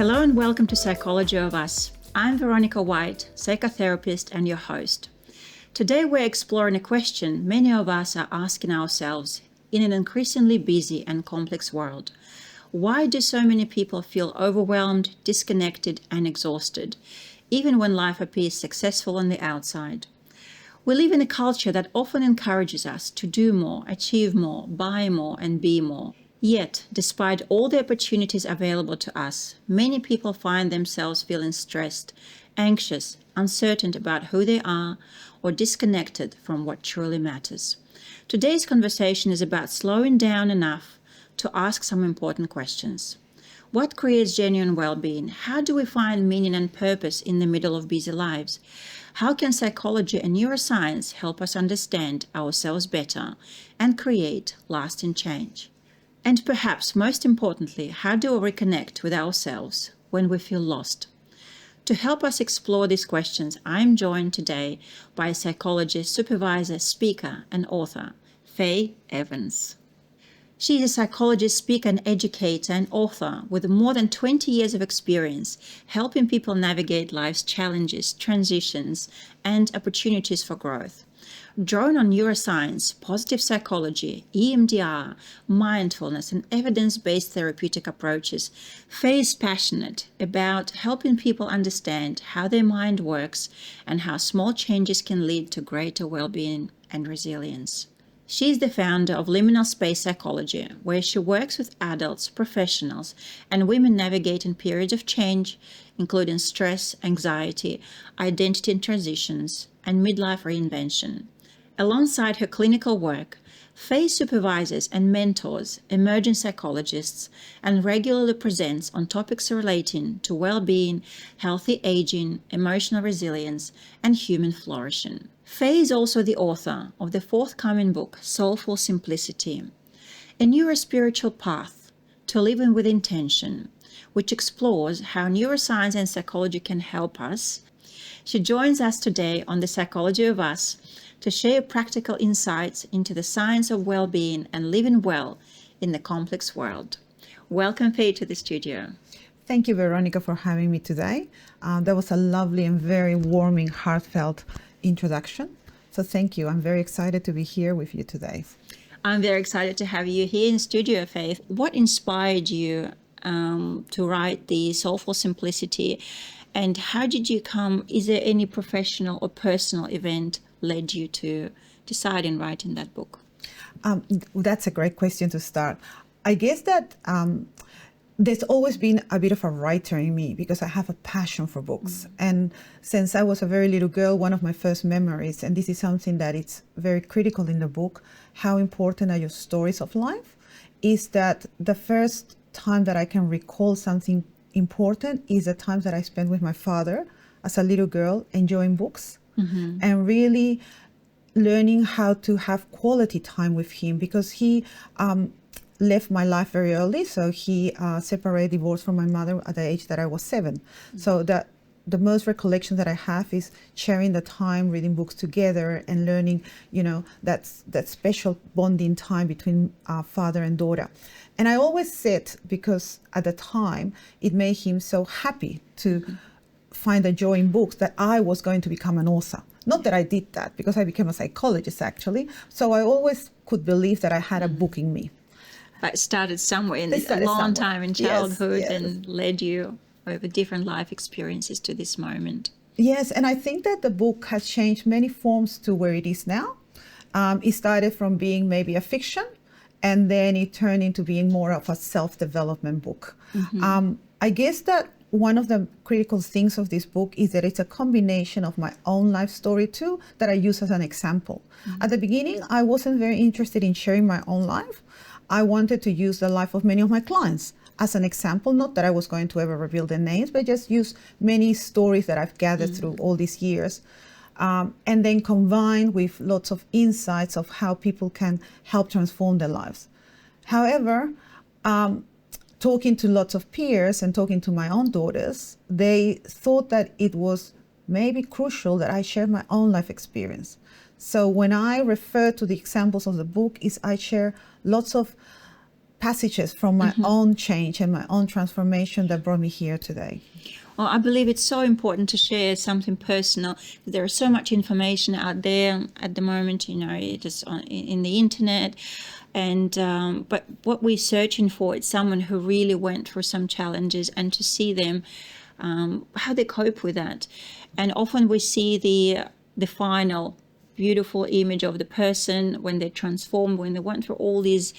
Hello and welcome to Psychology of Us. I'm Veronica White, psychotherapist and your host. Today we're exploring a question many of us are asking ourselves in an increasingly busy and complex world. Why do so many people feel overwhelmed, disconnected, and exhausted, even when life appears successful on the outside? We live in a culture that often encourages us to do more, achieve more, buy more, and be more. Yet, despite all the opportunities available to us, many people find themselves feeling stressed, anxious, uncertain about who they are, or disconnected from what truly matters. Today's conversation is about slowing down enough to ask some important questions. What creates genuine well-being? How do we find meaning and purpose in the middle of busy lives? How can psychology and neuroscience help us understand ourselves better and create lasting change? And perhaps most importantly, how do we reconnect with ourselves when we feel lost? To help us explore these questions, I'm joined today by a psychologist, supervisor, speaker, and author, Faye Evans. She is a psychologist, speaker, and educator and author with more than 20 years of experience helping people navigate life's challenges, transitions, and opportunities for growth. Drawn on neuroscience, positive psychology, EMDR, mindfulness, and evidence-based therapeutic approaches, Faye is passionate about helping people understand how their mind works and how small changes can lead to greater well-being and resilience. She is the founder of Liminal Space Psychology, where she works with adults, professionals, and women navigating periods of change, including stress, anxiety, identity transitions, and midlife reinvention. Alongside her clinical work, Faye supervises and mentors emerging psychologists and regularly presents on topics relating to well-being, healthy aging, emotional resilience, and human flourishing. Faye is also the author of the forthcoming book, Soulful Simplicity, a Neuro-Spiritual Path to Living with Intention, which explores how neuroscience and psychology can help us. She joins us today on the Psychology of Us to share practical insights into the science of well-being and living well in the complex world. Welcome, Faye, to the studio. Thank you, Veronica, for having me today. That was a lovely and very warming, heartfelt introduction. So thank you. I'm very excited to be here with you today. I'm very excited to have you here in studio, Faye. What inspired you to write the Soulful Simplicity, and how did you come? Is there any professional or personal event led you to decide in writing that book? That's a great question to start. I guess that there's always been a bit of a writer in me because I have a passion for books. And since I was a very little girl, one of my first memories, and this is something that it's very critical in the book, how important are your stories of life, is that the first time that I can recall something important is the time that I spent with my father as a little girl enjoying books. And really learning how to have quality time with him, because he left my life very early. So he separated, divorced from my mother at the age that I was 7. So that the most recollection that I have is sharing the time, reading books together and learning, that special bonding time between father and daughter. And I always said, because at the time it made him so happy to find a joy in books, that I was going to become an author. Not that I did that, because I became a psychologist actually. So I always could believe that I had a book in me. But it started somewhere in a long time in childhood and led you over different life experiences to this moment. Yes, and I think that the book has changed many forms to where it is now. It started from being maybe a fiction, and then it turned into being more of a self-development book. I guess that one of the critical things of this book is that it's a combination of my own life story too, that I use as an example. At the beginning, I wasn't very interested in sharing my own life. I wanted to use the life of many of my clients as an example, not that I was going to ever reveal their names, but just use many stories that I've gathered through all these years. And then combine with lots of insights of how people can help transform their lives. However, talking to lots of peers and talking to my own daughters, they thought that it was maybe crucial that I share my own life experience. So when I refer to the examples of the book, I share lots of passages from my own change and my own transformation that brought me here today. Well, I believe it's so important to share something personal. There is so much information out there at the moment, just in the internet. And but what we're searching for is someone who really went through some challenges, and to see them, how they cope with that. And often we see the final beautiful image of the person when they're transformed, when they went through all these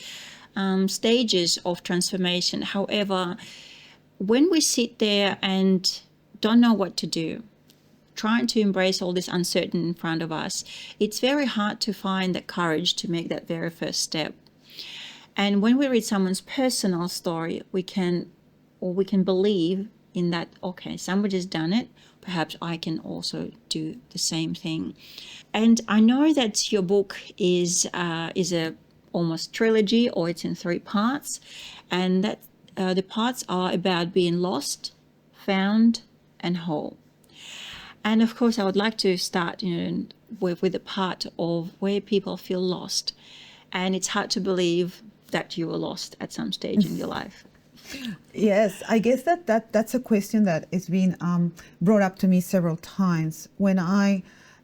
stages of transformation. However, when we sit there and don't know what to do, trying to embrace all this uncertainty in front of us, it's very hard to find the courage to make that very first step. And when we read someone's personal story, we can believe in that, okay, somebody's done it, perhaps I can also do the same thing. And I know that your book is a almost trilogy, or it's in 3 parts, and that the parts are about being lost, found, and whole. And of course, I would like to start, with the part of where people feel lost, and it's hard to believe that you were lost at some stage in your life. Yes, I guess that's a question that is being brought up to me several times when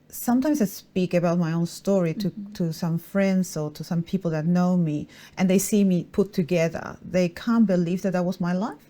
sometimes I speak about my own story to some friends or to some people that know me, and they see me put together. They can't believe that was my life.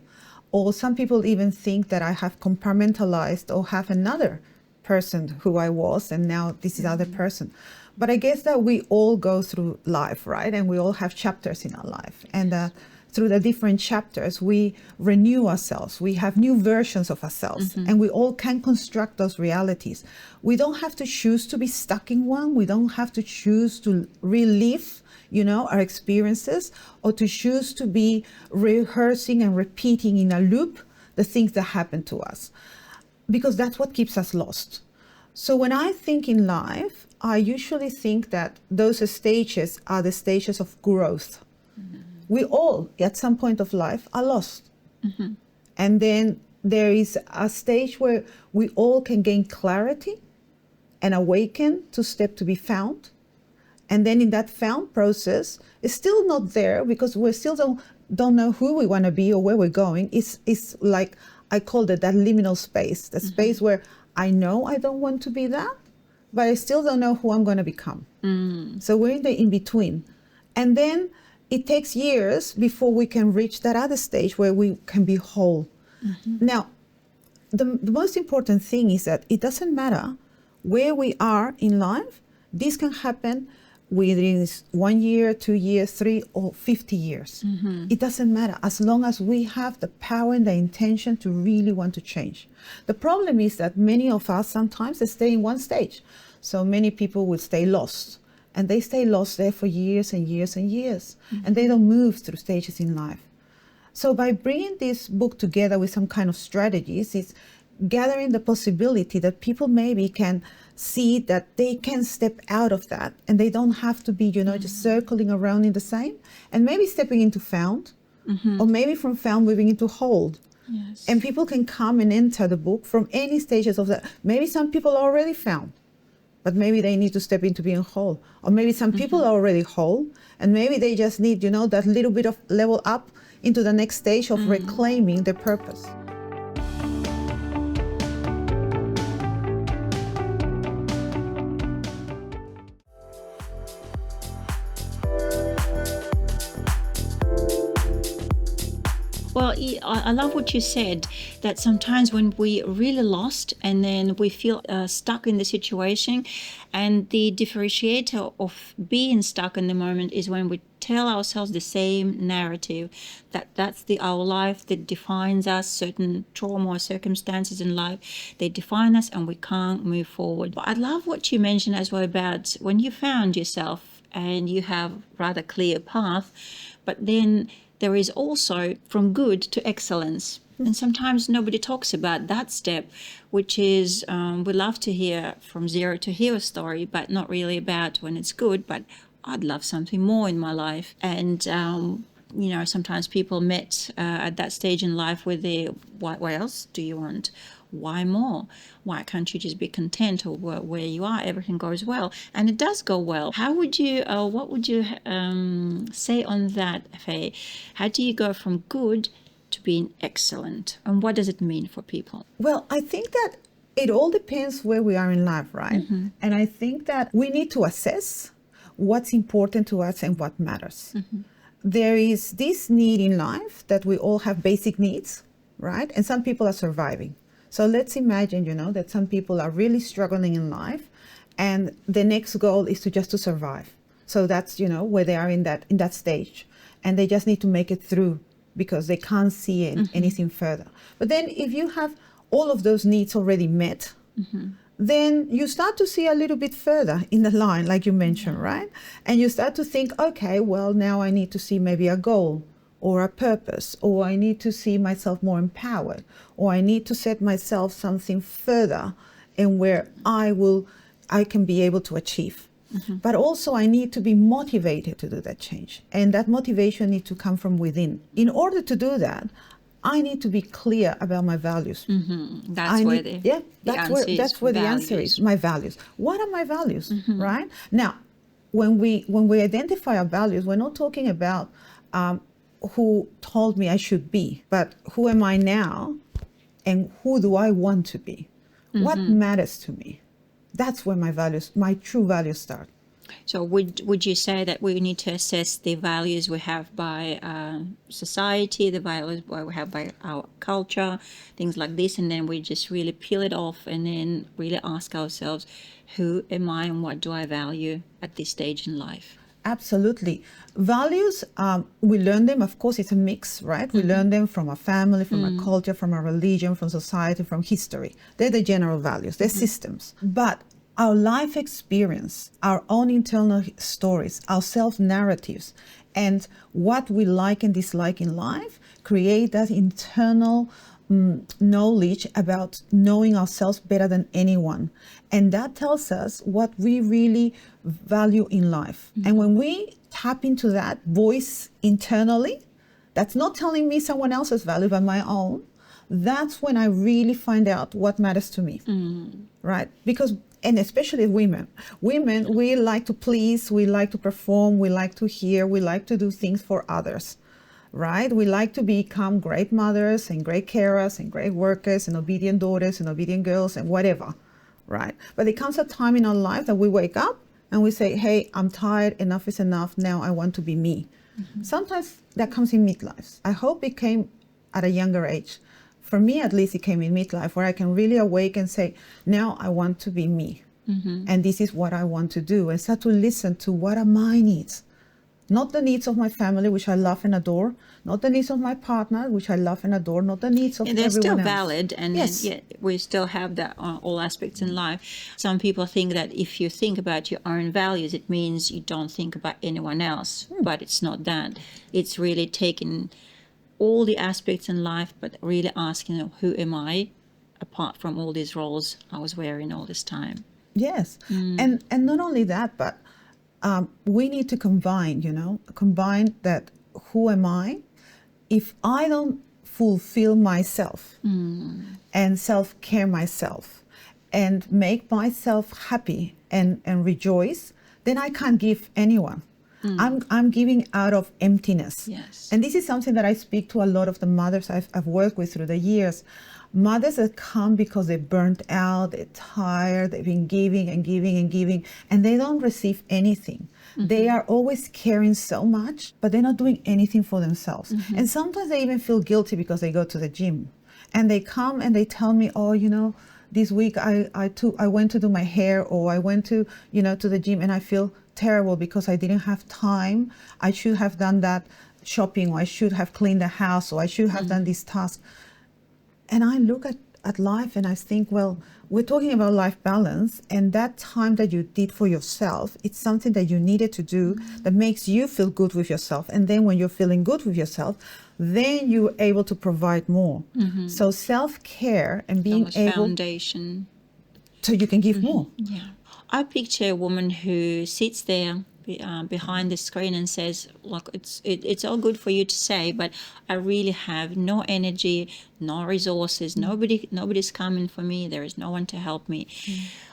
Or some people even think that I have compartmentalized or have another person who I was, and now this is other person. But I guess that we all go through life, right? And we all have chapters in our life. And through the different chapters, we renew ourselves. We have new versions of ourselves, and we all can construct those realities. We don't have to choose to be stuck in one. We don't have to choose to relive, our experiences, or to choose to be rehearsing and repeating in a loop the things that happen to us, because that's what keeps us lost. So when I think in life, I usually think that those stages are the stages of growth. We all, at some point of life, are lost. And then there is a stage where we all can gain clarity and awaken to step to be found. And then in that found process, it's still not there because we still don't know who we want to be or where we're going. It's like, I called it that liminal space, the space where I know I don't want to be that, but I still don't know who I'm going to become. So we're in the in-between. And then it takes years before we can reach that other stage where we can be whole. Now, the most important thing is that it doesn't matter where we are in life. This can happen within 1 year, 2 years, 3 or 50 years. It doesn't matter as long as we have the power and the intention to really want to change. The problem is that many of us sometimes they stay in one stage. So many people will stay lost. And they stay lost there for years and years and years. And they don't move through stages in life. So by bringing this book together with some kind of strategies, it's gathering the possibility that people maybe can see that they can step out of that. And they don't have to be, just circling around in the same. And maybe stepping into found. Or maybe from found moving into hold. Yes. And people can come and enter the book from any stages of that. Maybe some people are already found, but maybe they need to step into being whole. Or maybe some people are already whole, and maybe they just need, that little bit of level up into the next stage of reclaiming their purpose. Well, I love what you said, that sometimes when we really lost and then we feel stuck in the situation, and the differentiator of being stuck in the moment is when we tell ourselves the same narrative, that's our life that defines us, certain trauma or circumstances in life, they define us and we can't move forward. But I love what you mentioned as well about when you found yourself and you have rather clear path, but then there is also from good to excellence. And sometimes nobody talks about that step, which is we love to hear from zero to hero story, but not really about when it's good, but I'd love something more in my life. And, sometimes people met at that stage in life where what else do you want? why more? Why can't you just be content or where you are? Everything goes well. And it does go well. How would you, what would you say on that, Faye? How do you go from good to being excellent? And what does it mean for people? Well, I think that it all depends where we are in life, right? And I think that we need to assess what's important to us and what matters. There is this need in life that we all have basic needs, right? And some people are surviving. So let's imagine, that some people are really struggling in life and the next goal is to survive. So that's, where they are in that stage, and they just need to make it through because they can't see anything further. But then if you have all of those needs already met, then you start to see a little bit further in the line, like you mentioned, right? And you start to think, okay, well, now I need to see maybe a goal or a purpose, or I need to see myself more empowered, or I need to set myself something further and where I can be able to achieve. But also I need to be motivated to do that change. And that motivation needs to come from within. In order to do that, I need to be clear about my values. That's where the answer is. My values. What are my values, right? Now, when we identify our values, we're not talking about who told me I should be, but who am I now and who do I want to be? What matters to me? That's where my true values start. So would you say that we need to assess the values we have by society, the values we have by our culture, things like this, and then we just really peel it off and then really ask ourselves, who am I and what do I value at this stage in life? Absolutely. Values, we learn them, of course, it's a mix, right? We learn them from our family, from our culture, from our religion, from society, from history. They're the general values, they're systems. But our life experience, our own internal stories, our self-narratives, and what we like and dislike in life create that internal knowledge about knowing ourselves better than anyone. And that tells us what we really value in life. And when we tap into that voice internally, that's not telling me someone else's value but my own, that's when I really find out what matters to me, right? Because, and especially women, we like to please, we like to perform, we like to hear, we like to do things for others, right? We like to become great mothers and great carers and great workers and obedient daughters and obedient girls and whatever, right? But there comes a time in our life that we wake up and we say, hey, I'm tired, enough is enough, now I want to be me. Sometimes that comes in midlife. I hope it came at a younger age. For me, at least, it came in midlife where I can really awake and say, now I want to be me. And this is what I want to do. And start to listen to what are my needs. Not the needs of my family, which I love and adore. Not the needs of my partner, which I love and adore. Not the needs of everyone else. They're still valid. And yes. yet we still have that on all aspects in life. Some people think that if you think about your own values, it means you don't think about anyone else. But it's not that. It's really taking all the aspects in life, but really asking, who am I apart from all these roles I was wearing all this time? Yes. And not only that, but we need to combine that, who am I? If I don't fulfill myself and self-care myself and make myself happy and rejoice, then I can't give anyone. I'm giving out of emptiness. Yes. And this is something that I speak to a lot of the mothers I've worked with through the years. Mothers that come because they're burnt out, they're tired, they've been giving and giving and giving, and they don't receive anything. They are always caring so much, but they're not doing anything for themselves. And sometimes they even feel guilty because they go to the gym. And they come and they tell me, oh, this week I went to do my hair, or I went to the gym, and I feel terrible because I didn't have time. I should have done that shopping, or I should have cleaned the house, or I should have done this task. And I look at life and I think, well, we're talking about life balance, and that time that you did for yourself, it's something that you needed to do that makes you feel good with yourself. And then when you're feeling good with yourself, then you're able to provide more. So self-care and being able, foundation, so you can give more. Yeah. I picture a woman who sits there behind the screen and says, look, it's all good for you to say, but I really have no energy, no resources, nobody's coming for me, there is no one to help me.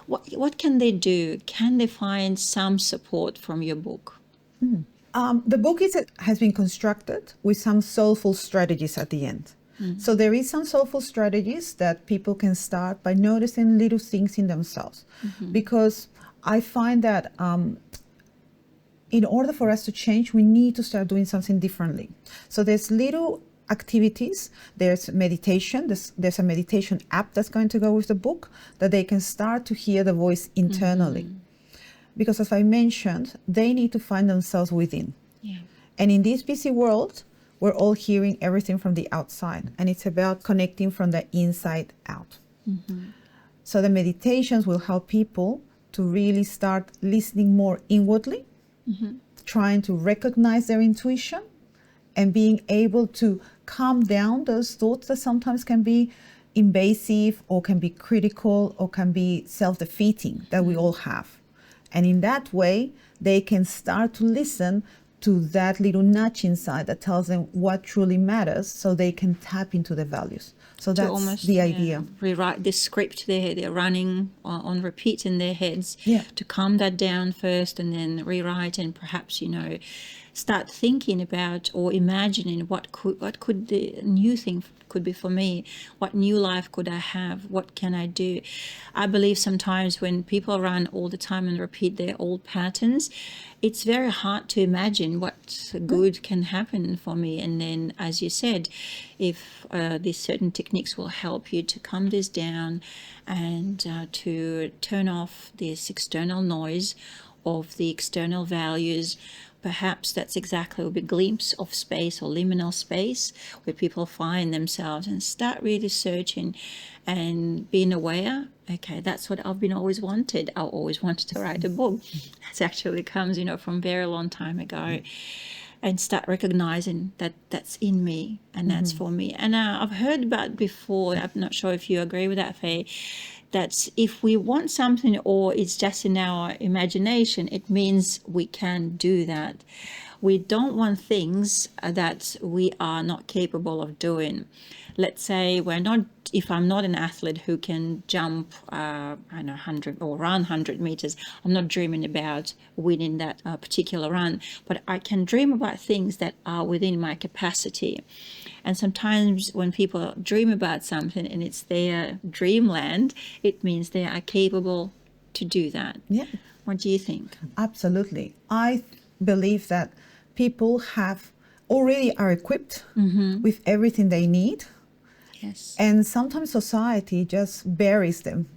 What can they do? Can they find some support from your book? The book has been constructed with some soulful strategies at the end. So there is some soulful strategies that people can start by noticing little things in themselves. Because I find that in order for us to change, we need to start doing something differently. So there's little activities, there's meditation, there's a meditation app that's going to go with the book that they can start to hear the voice internally. Because as I mentioned, they need to find themselves within. Yeah. And in this busy world, we're all hearing everything from the outside, and it's about connecting from the inside out. So the meditations will help people to really start listening more inwardly, trying to recognize their intuition, and being able to calm down those thoughts that sometimes can be invasive or can be critical or can be self-defeating that we all have. And in that way, they can start to listen to that little nudge inside that tells them what truly matters, so they can tap into the values. So that's almost, the idea. Rewrite the script they're running on repeat in their heads, to calm that down first and then rewrite, and perhaps, start thinking about or imagining what could the new thing could be for me, what new life could I have, what can I do. I believe sometimes when people run all the time and repeat their old patterns, it's very hard to imagine what good can happen for me. And then, as you said, if these certain techniques will help you to calm this down and to turn off this external noise of the external values, perhaps that's exactly a glimpse of space or liminal space where people find themselves and start really searching and being aware. Okay, that's what I've been always wanted. I always wanted to write a book. That actually comes, from very long time ago. And start recognizing that that's in me and that's for me. And I've heard about before, I'm not sure if you agree with that, Faye, that if we want something or it's just in our imagination, it means we can do that. We don't want things that we are not capable of doing. Let's say if I'm not an athlete who can jump, 100 or run 100 meters, I'm not dreaming about winning that particular run, but I can dream about things that are within my capacity. And sometimes when people dream about something and it's their dreamland, it means they are capable to do that. Yeah. What do you think? Absolutely. I believe that people already are equipped with everything they need. Yes. And sometimes society just buries them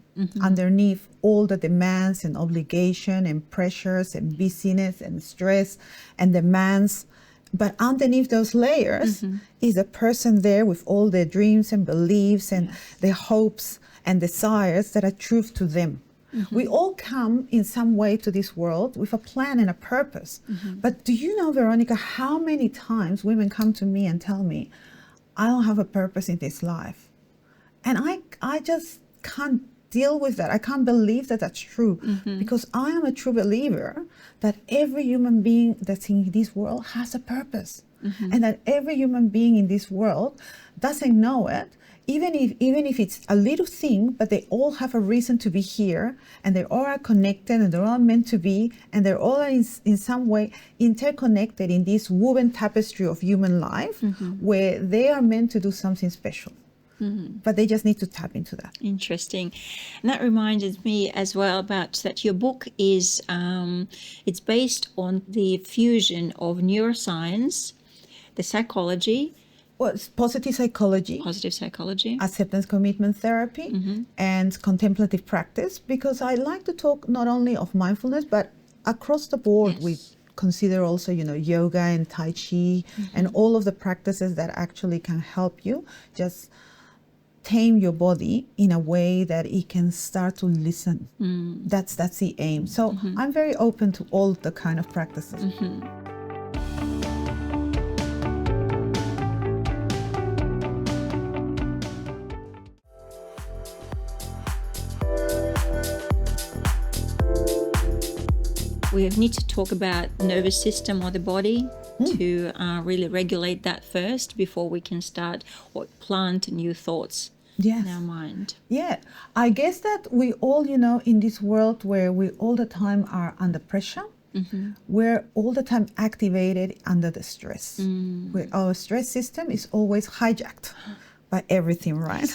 underneath all the demands and obligation and pressures and busyness and stress and demands. But underneath those layers is a person there with all their dreams and beliefs and their hopes and desires that are truth to them. We all come in some way to this world with a plan and a purpose. But do you know, Veronica, how many times women come to me and tell me, I don't have a purpose in this life. And I just can't deal with that. I can't believe that that's true, because I am a true believer that every human being that's in this world has a purpose, and that every human being in this world doesn't know it, even if it's a little thing, but they all have a reason to be here, and they all are connected, and they're all meant to be, and they're all in some way interconnected in this woven tapestry of human life, where they are meant to do something special. But they just need to tap into that. Interesting. And that reminded me as well about that your book is, it's based on the fusion of neuroscience, the psychology. Well, it's positive psychology, acceptance commitment therapy, and contemplative practice, because I like to talk not only of mindfulness, but across the board. We consider also, yoga and Tai Chi and all of the practices that actually can help you just tame your body in a way that it can start to listen. That's the aim. So I'm very open to all the kind of practices. We need to talk about nervous system or the body to really regulate that first before we can start or plant new thoughts in our mind. Yeah, I guess that we all, in this world where we all the time are under pressure, we're all the time activated under the stress. Where our stress system is always hijacked by everything, right?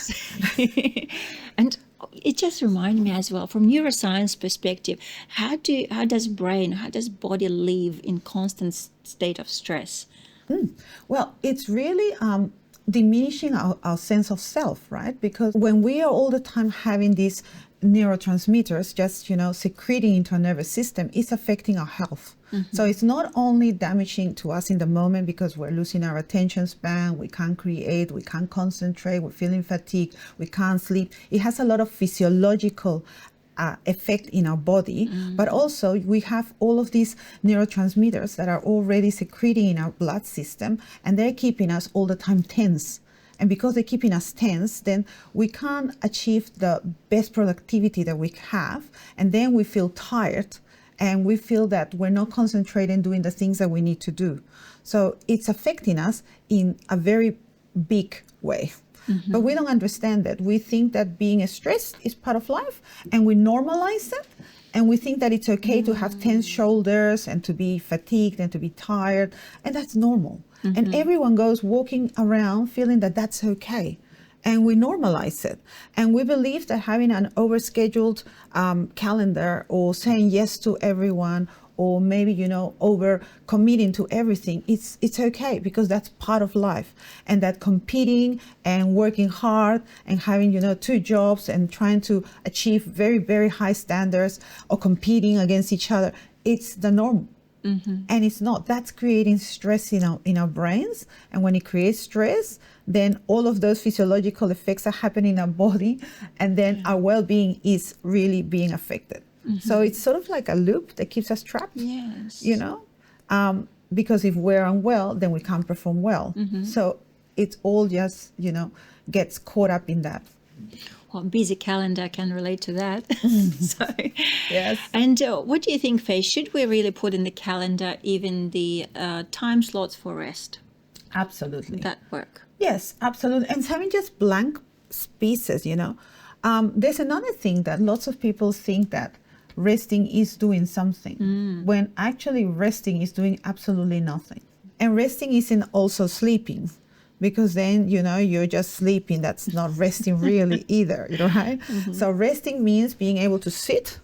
And it just reminds me as well, from neuroscience perspective, how does body live in constant state of stress? Well, it's really diminishing our sense of self, right? Because when we are all the time having these neurotransmitters just, secreting into our nervous system, it's affecting our health. So it's not only damaging to us in the moment because we're losing our attention span, we can't create, we can't concentrate, we're feeling fatigued, we can't sleep. It has a lot of physiological effect in our body, but also we have all of these neurotransmitters that are already secreting in our blood system, and they're keeping us all the time tense. And because they're keeping us tense, then we can't achieve the best productivity that we have, and then we feel tired, and we feel that we're not concentrating doing the things that we need to do. So it's affecting us in a very big way. But we don't understand that. We think that being stressed is part of life, and we normalize it, and we think that it's okay to have tense shoulders and to be fatigued and to be tired, and that's normal. And everyone goes walking around feeling that that's okay. And we normalize it. And we believe that having an overscheduled calendar or saying yes to everyone, or maybe, over committing to everything, it's okay because that's part of life. And that competing and working hard and having, 2 jobs and trying to achieve very, very high standards or competing against each other, it's the norm. And it's not. That's creating stress in our brains. And when it creates stress, then all of those physiological effects are happening in our body, and then our well-being is really being affected. So it's sort of like a loop that keeps us trapped. Yes. Because if we're unwell, then we can't perform well. So it's all just, gets caught up in that. Well, busy calendar can relate to that. So, yes. And what do you think, Faye? Should we really put in the calendar even the time slots for rest? Absolutely. That work? Yes, absolutely. And having just blank spaces, there's another thing that lots of people think that resting is doing something, when actually resting is doing absolutely nothing. And resting isn't also sleeping, because then, you're just sleeping. That's not resting really either, right? So resting means being able to sit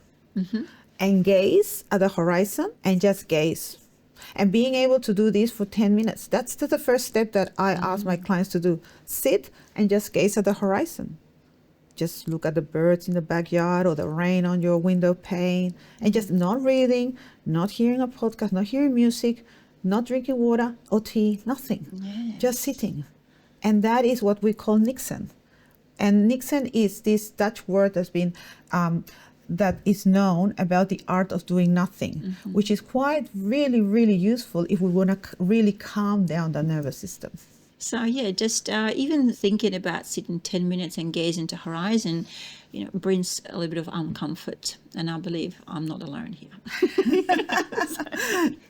and gaze at the horizon and just gaze. And being able to do this for 10 minutes. That's the first step that I ask my clients to do. Sit and just gaze at the horizon. Just look at the birds in the backyard or the rain on your window pane, and just not reading, not hearing a podcast, not hearing music, not drinking water or tea, nothing. Yes. Just sitting. And that is what we call Nixon. And Nixon is this Dutch word that's been that is known about the art of doing nothing, which is quite really, really useful if we want to really calm down the nervous system. So yeah, just even thinking about sitting 10 minutes and gaze into horizon, brings a little bit of comfort. And I believe I'm not alone here.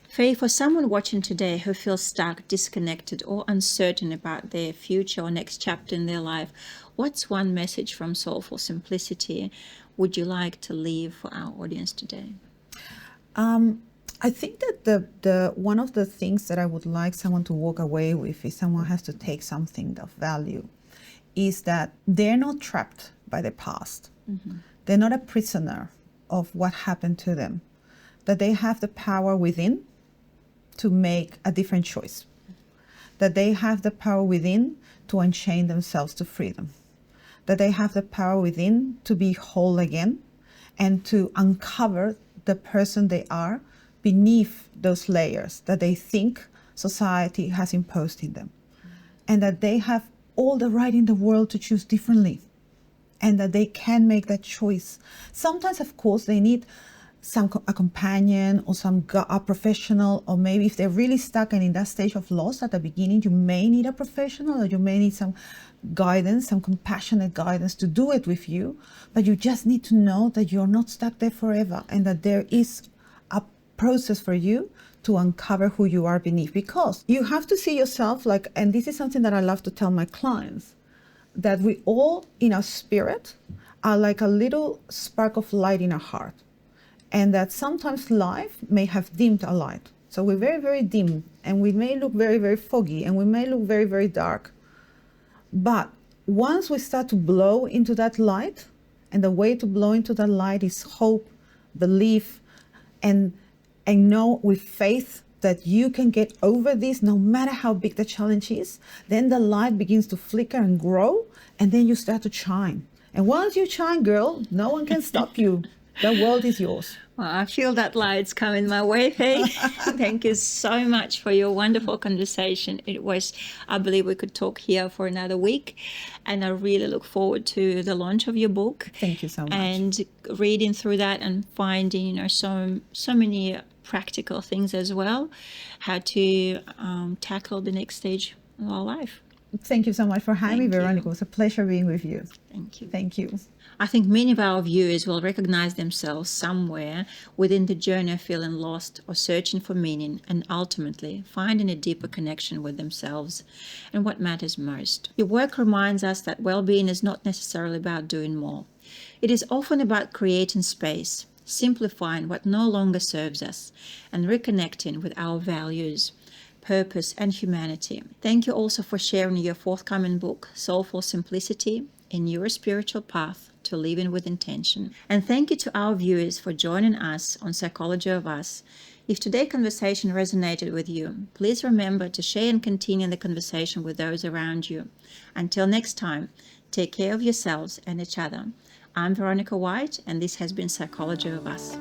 Faye, for someone watching today who feels stuck, disconnected, or uncertain about their future or next chapter in their life, what's one message from Soulful Simplicity would you like to leave for our audience today? I think that the one of the things that I would like someone to walk away with, if someone has to take something of value, is that they're not trapped by the past. They're not a prisoner of what happened to them. That they have the power within to make a different choice. That they have the power within to unchain themselves to freedom. That they have the power within to be whole again and to uncover the person they are beneath those layers that they think society has imposed in them. And that they have all the right in the world to choose differently. And that they can make that choice. Sometimes, of course, they need a companion or a professional, or maybe if they're really stuck and in that stage of loss at the beginning, you may need a professional, or you may need some guidance, some compassionate guidance to do it with you. But you just need to know that you're not stuck there forever, and that there is a process for you to uncover who you are beneath, because you have to see yourself like, and this is something that I love to tell my clients, that we all in our spirit are like a little spark of light in our heart, and that sometimes life may have dimmed our light. So we're very, very dim, and we may look very, very foggy, and we may look very, very dark. But once we start to blow into that light, and the way to blow into that light is hope, belief, and know with faith that you can get over this no matter how big the challenge is, then the light begins to flicker and grow, and then you start to shine. And once you shine, girl, no one can stop you. The world is yours. Well, I feel that light's coming my way, Faye. Thank you so much for your wonderful conversation. It was, I believe we could talk here for another week. And I really look forward to the launch of your book. Thank you so much. And reading through that and finding, so many practical things as well, how to tackle the next stage of our life. Thank you so much for having me, Veronica. It was a pleasure being with you. Thank you. Thank you. I think many of our viewers will recognize themselves somewhere within the journey of feeling lost or searching for meaning, and ultimately finding a deeper connection with themselves and what matters most. Your work reminds us that well-being is not necessarily about doing more. It is often about creating space, simplifying what no longer serves us, and reconnecting with our values, purpose, and humanity. Thank you also for sharing your forthcoming book, Soulful Simplicity, a Neuro-Spiritual Path to Living with Intention. And thank you to our viewers for joining us on Psychology of Us. If today's conversation resonated with you, please remember to share and continue the conversation with those around you. Until next time, take care of yourselves and each other. I'm Veronica White, and this has been Psychology of Us.